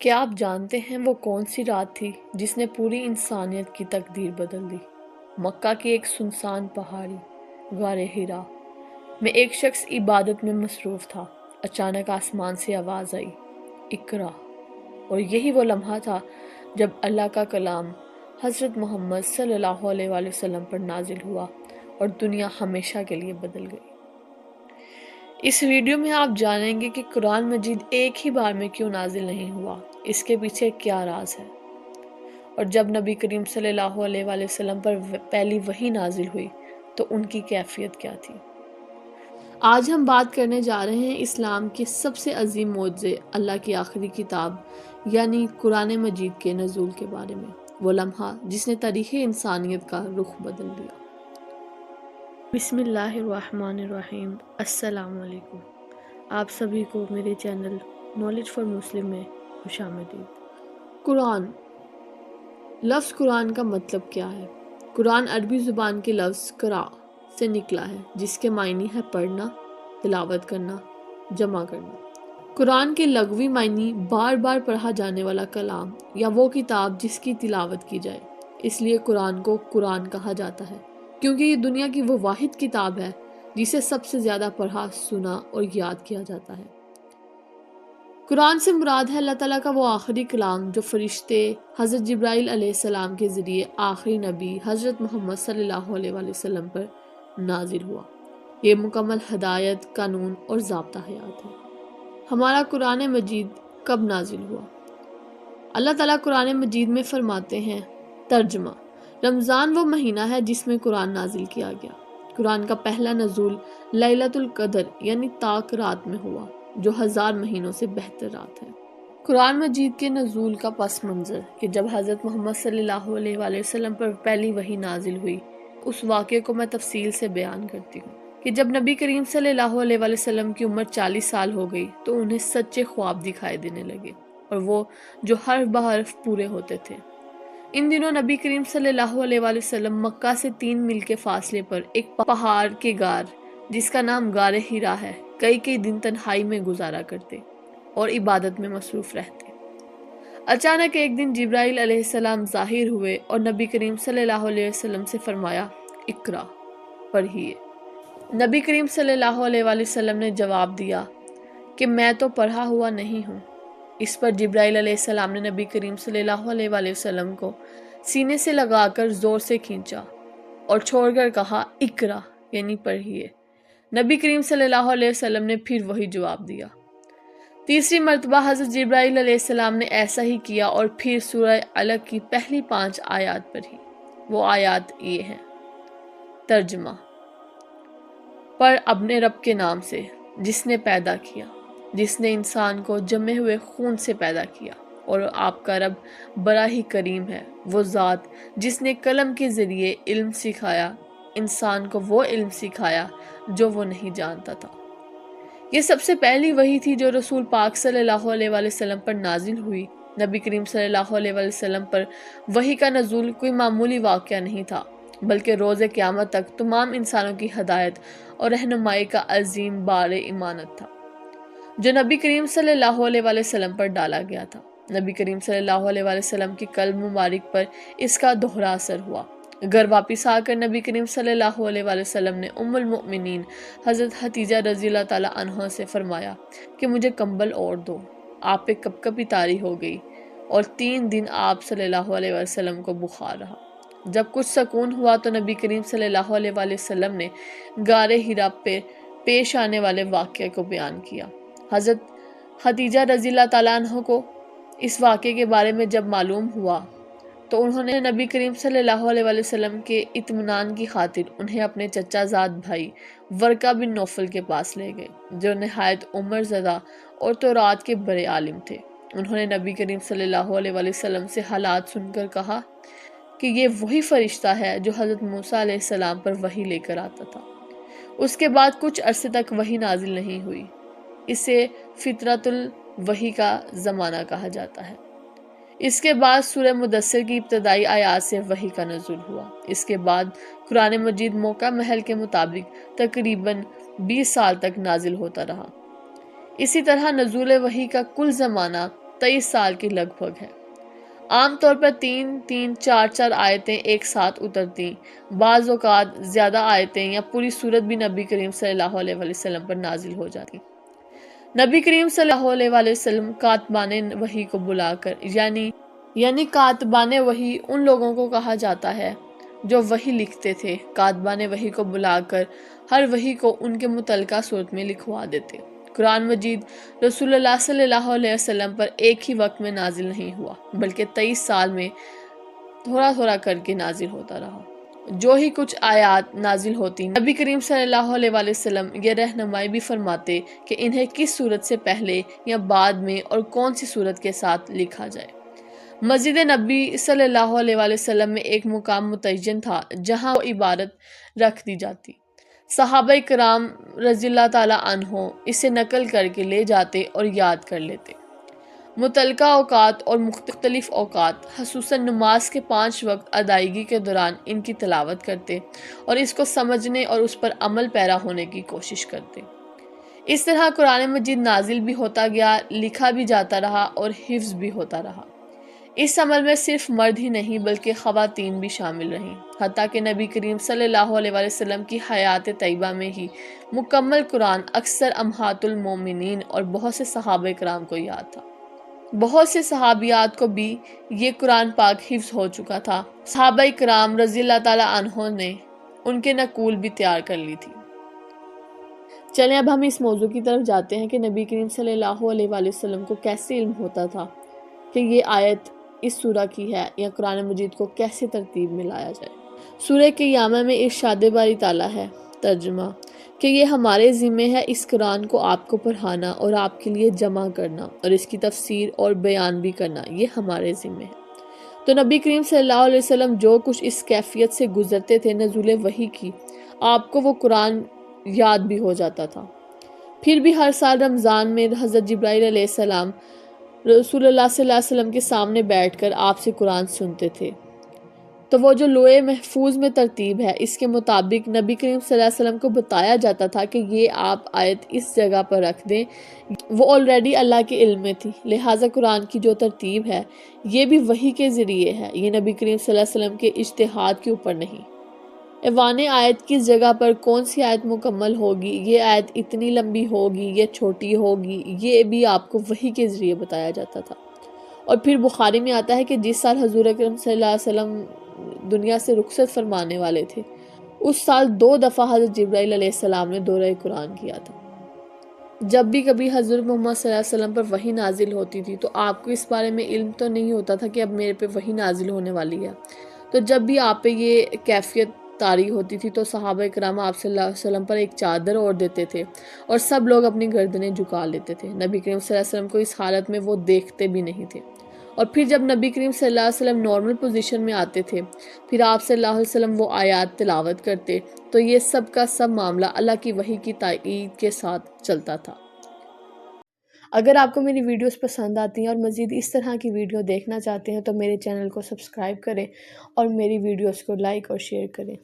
کیا آپ جانتے ہیں وہ کون سی رات تھی جس نے پوری انسانیت کی تقدیر بدل دی؟ مکہ کی ایک سنسان پہاڑی غار حرا میں ایک شخص عبادت میں مصروف تھا۔ اچانک آسمان سے آواز آئی، اقرا۔ اور یہی وہ لمحہ تھا جب اللہ کا کلام حضرت محمد صلی اللہ علیہ وآلہ وسلم پر نازل ہوا اور دنیا ہمیشہ کے لیے بدل گئی۔ اس ویڈیو میں آپ جانیں گے کہ قرآن مجید ایک ہی بار میں کیوں نازل نہیں ہوا، اس کے پیچھے کیا راز ہے، اور جب نبی کریم صلی اللہ علیہ وآلہ وسلم پر پہلی وحی نازل ہوئی تو ان کی کیفیت کیا تھی۔ آج ہم بات کرنے جا رہے ہیں اسلام کے سب سے عظیم معجزے، اللہ کی آخری کتاب یعنی قرآن مجید کے نزول کے بارے میں، وہ لمحہ جس نے تاریخ انسانیت کا رخ بدل دیا۔ بسم اللہ الرحمن الرحیم۔ السلام علیکم۔ آپ سبھی کو میرے چینل نالج فار مسلم میں خوش آمدید۔ قرآن۔ لفظ قرآن کا مطلب کیا ہے؟ قرآن عربی زبان کے لفظ قرأ سے نکلا ہے، جس کے معنی ہے پڑھنا، تلاوت کرنا، جمع کرنا۔ قرآن کے لغوی معنی بار بار پڑھا جانے والا کلام یا وہ کتاب جس کی تلاوت کی جائے۔ اس لیے قرآن کو قرآن کہا جاتا ہے، کیونکہ یہ دنیا کی وہ واحد کتاب ہے جسے سب سے زیادہ پڑھا، سنا اور یاد کیا جاتا ہے۔ قرآن سے مراد ہے اللہ تعالیٰ کا وہ آخری کلام جو فرشتے حضرت جبرائیل علیہ السلام کے ذریعے آخری نبی حضرت محمد صلی اللہ علیہ وآلہ وسلم پر نازل ہوا۔ یہ مکمل ہدایت، قانون اور ضابطہ حیات ہے۔ ہمارا قرآن مجید کب نازل ہوا؟ اللہ تعالیٰ قرآن مجید میں فرماتے ہیں، ترجمہ: رمضان وہ مہینہ ہے جس میں قرآن نازل کیا گیا۔ قرآن کا پہلا نزول لیلۃ القدر یعنی طاق رات میں ہوا، جو 1000 مہینوں سے بہتر رات ہے۔ قرآن مجید کے نزول کا پس منظر کہ جب حضرت محمد صلی اللہ علیہ وآلہ وسلم پر پہلی وحی نازل ہوئی، اس واقعے کو میں تفصیل سے بیان کرتی ہوں کہ جب نبی کریم صلی اللہ علیہ وآلہ وسلم کی عمر 40 سال ہو گئی تو انہیں سچے خواب دکھائی دینے لگے، اور وہ جو حرف بحرف پورے ہوتے تھے۔ ان دنوں نبی کریم صلی اللہ علیہ وآلہ وسلم مکہ سے 3 میل کے فاصلے پر ایک پہاڑ کے غار جس کا نام غار حرا ہے، کئی دن تنہائی میں گزارا کرتے اور عبادت میں مصروف رہتے۔ اچانک ایک دن جبرائیل علیہ السلام ظاہر ہوئے اور نبی کریم صلی اللہ علیہ وسلم سے فرمایا، اقرا، پڑھیے۔ نبی کریم صلی اللہ علیہ وآلہ وسلم نے جواب دیا کہ میں تو پڑھا ہوا نہیں ہوں۔ اس پر جبرائیل علیہ السلام نے نبی کریم صلی اللہ علیہ وآلہ وسلم کو سینے سے لگا کر زور سے کھینچا اور چھوڑ کر کہا، اقرا یعنی پڑھیے۔ نبی کریم صلی اللہ علیہ وسلم نے پھر وہی جواب دیا۔ تیسری مرتبہ حضرت جبرائیل علیہ السلام نے ایسا ہی کیا اور پھر سورہ علق کی پہلی 5 آیات پڑھی۔ وہ آیات یہ ہیں، ترجمہ: پڑھ اپنے رب کے نام سے جس نے پیدا کیا، جس نے انسان کو جمے ہوئے خون سے پیدا کیا، اور آپ کا رب بڑا ہی کریم ہے، وہ ذات جس نے قلم کے ذریعے علم سکھایا، انسان کو وہ علم سکھایا جو وہ نہیں جانتا تھا۔ یہ سب سے پہلی وحی تھی جو رسول پاک صلی اللہ علیہ وآلہ وسلم پر نازل ہوئی۔ نبی کریم صلی اللہ علیہ وآلہ وسلم پر وحی کا نزول کوئی معمولی واقعہ نہیں تھا، بلکہ روز قیامت تک تمام انسانوں کی ہدایت اور رہنمائی کا عظیم بار امانت تھا، جو نبی کریم صلی اللہ علیہ وآلہ وسلم پر ڈالا گیا تھا۔ نبی کریم صلی اللہ علیہ وآلہ وسلم کے قلب مبارک پر اس کا دوہرا اثر ہوا۔ گھر واپس آ کر نبی کریم صلی اللہ علیہ وآلہ وسلم نے ام المؤمنین حضرت خدیجہ رضی اللہ تعالیٰ عنہا سے فرمایا کہ مجھے کمبل اوڑھ دو۔ آپ پہ کپ کپی طاری ہو گئی اور 3 دن آپ صلی اللہ علیہ وسلم کو بخار رہا۔ جب کچھ سکون ہوا تو نبی کریم صلی اللہ علیہ وآلہ وسلم نے غار حرا پہ پیش آنے والے واقعے کو بیان کیا۔ حضرت خدیجہ رضی اللہ تعالیٰ عنہ کو اس واقعے کے بارے میں جب معلوم ہوا تو انہوں نے نبی کریم صلی اللہ علیہ وآلہ وسلم کے اطمینان کی خاطر انہیں اپنے چچا زاد بھائی ورقہ بن نوفل کے پاس لے گئے، جو نہایت عمر زدہ اور تورات کے بڑے عالم تھے۔ انہوں نے نبی کریم صلی اللہ علیہ وآلہ وسلم سے حالات سن کر کہا کہ یہ وہی فرشتہ ہے جو حضرت موسیٰ علیہ السلام پر وحی لے کر آتا تھا۔ اس کے بعد کچھ عرصے تک وحی نازل نہیں ہوئی۔ اسے فطرت الوحی کا زمانہ کہا جاتا ہے۔ اس کے بعد سورہ مدثر کی ابتدائی آیات سے وحی کا نزول ہوا۔ اس کے بعد قرآن مجید موقع محل کے مطابق تقریباً 20 سال تک نازل ہوتا رہا۔ اسی طرح نزول وحی کا کل زمانہ 23 سال کی لگ بھگ ہے۔ عام طور پر 3-4 آیتیں ایک ساتھ اترتی، بعض اوقات زیادہ آیتیں یا پوری سورت بھی نبی کریم صلی اللہ علیہ وسلم پر نازل ہو جاتی۔ نبی کریم صلی اللہ علیہ وسلم کاتبان وحی کو بلا کر یعنی کاتبان وحی ان لوگوں کو کہا جاتا ہے جو وحی لکھتے تھے، کاتبان وحی کو بلا کر ہر وحی کو ان کے متعلقہ صورت میں لکھوا دیتے۔ قرآن مجید رسول اللہ صلی اللہ علیہ وسلم پر ایک ہی وقت میں نازل نہیں ہوا، بلکہ 23 سال میں تھوڑا تھوڑا کر کے نازل ہوتا رہا۔ جو ہی کچھ آیات نازل ہوتی، نبی کریم صلی اللہ علیہ وسلم یہ رہنمائی بھی فرماتے کہ انہیں کس صورت سے پہلے یا بعد میں اور کون سی صورت کے ساتھ لکھا جائے۔ مسجد نبی صلی اللہ علیہ وسلم میں ایک مقام متعین تھا جہاں وہ عبادت رکھ دی جاتی۔ صحابہ کرام رضی اللہ تعالیٰ عنہ اسے نقل کر کے لے جاتے اور یاد کر لیتے۔ متعلقہ اوقات اور مختلف اوقات خصوصاً نماز کے 5 وقت ادائیگی کے دوران ان کی تلاوت کرتے اور اس کو سمجھنے اور اس پر عمل پیرا ہونے کی کوشش کرتے۔ اس طرح قرآن مجید نازل بھی ہوتا گیا، لکھا بھی جاتا رہا اور حفظ بھی ہوتا رہا۔ اس عمل میں صرف مرد ہی نہیں بلکہ خواتین بھی شامل رہیں، حتیٰ کہ نبی کریم صلی اللہ علیہ وسلم کی حیات طیبہ میں ہی مکمل قرآن اکثر امہات المومنین اور بہت سے صحابہ کرام کو یاد تھا۔ بہت سے صحابیات کو بھی یہ قرآن پاک حفظ ہو چکا تھا۔ صحابہ کرام رضی اللہ تعالیٰ عنہ نے ان کے نقول بھی تیار کر لی تھی۔ چلیں اب ہم اس موضوع کی طرف جاتے ہیں کہ نبی کریم صلی اللہ علیہ وسلم کو کیسے علم ہوتا تھا کہ یہ آیت اس سورہ کی ہے یا قرآن مجید کو کیسے ترتیب میں لایا جائے۔ سورہ قیامہ میں ارشاد باری تعالیٰ ہے، ترجمہ، کہ یہ ہمارے ذمہ ہے اس قرآن کو آپ کو پڑھانا اور آپ کے لیے جمع کرنا اور اس کی تفسیر اور بیان بھی کرنا، یہ ہمارے ذمہ ہے۔ تو نبی کریم صلی اللہ علیہ وسلم جو کچھ اس کیفیت سے گزرتے تھے نزول وحی کی، آپ کو وہ قرآن یاد بھی ہو جاتا تھا۔ پھر بھی ہر سال رمضان میں حضرت جبرائیل علیہ السلام رسول اللہ صلی اللہ علیہ وسلم کے سامنے بیٹھ کر آپ سے قرآن سنتے تھے۔ تو وہ جو لوح محفوظ میں ترتیب ہے، اس کے مطابق نبی کریم صلی اللہ علیہ وسلم کو بتایا جاتا تھا کہ یہ آپ آیت اس جگہ پر رکھ دیں، وہ آلریڈی اللہ کے علم میں تھی، لہٰذا قرآن کی جو ترتیب ہے یہ بھی وحی کے ذریعے ہے، یہ نبی کریم صلی اللہ علیہ وسلم کے اجتہاد کے اوپر نہیں۔ ایوان آیت کس جگہ پر کون سی آیت مکمل ہوگی، یہ آیت اتنی لمبی ہوگی، یہ چھوٹی ہوگی، یہ بھی آپ کو وحی کے ذریعے بتایا جاتا تھا۔ اور پھر بخاری میں آتا ہے کہ جس سال حضور اکرم صلی اللہ علیہ وسلم دنیا سے رخصت فرمانے والے تھے، اس سال 2 دفعہ حضرت جبرائیل علیہ السلام نے دورہ قرآن کیا تھا۔ جب بھی کبھی حضرت محمد صلی اللہ علیہ وسلم پر وحی نازل ہوتی تھی تو آپ کو اس بارے میں علم تو نہیں ہوتا تھا کہ اب میرے پہ وحی نازل ہونے والی ہے۔ تو جب بھی آپ پہ یہ کیفیت طاری ہوتی تھی تو صحابہ کرام آپ صلی اللہ علیہ وسلم پر ایک چادر اوڑھ دیتے تھے اور سب لوگ اپنی گردنیں جھکا لیتے تھے۔ نبی کریم صلی اللہ علیہ وسلم کو اس حالت میں وہ دیکھتے بھی نہیں تھے۔ اور پھر جب نبی کریم صلی اللہ علیہ وسلم نارمل پوزیشن میں آتے تھے، پھر آپ صلی اللہ علیہ وسلم وہ آیات تلاوت کرتے، تو یہ سب کا سب معاملہ اللہ کی وحی کی تائید کے ساتھ چلتا تھا۔ اگر آپ کو میری ویڈیوز پسند آتی ہیں اور مزید اس طرح کی ویڈیو دیکھنا چاہتے ہیں تو میرے چینل کو سبسکرائب کریں اور میری ویڈیوز کو لائک اور شیئر کریں۔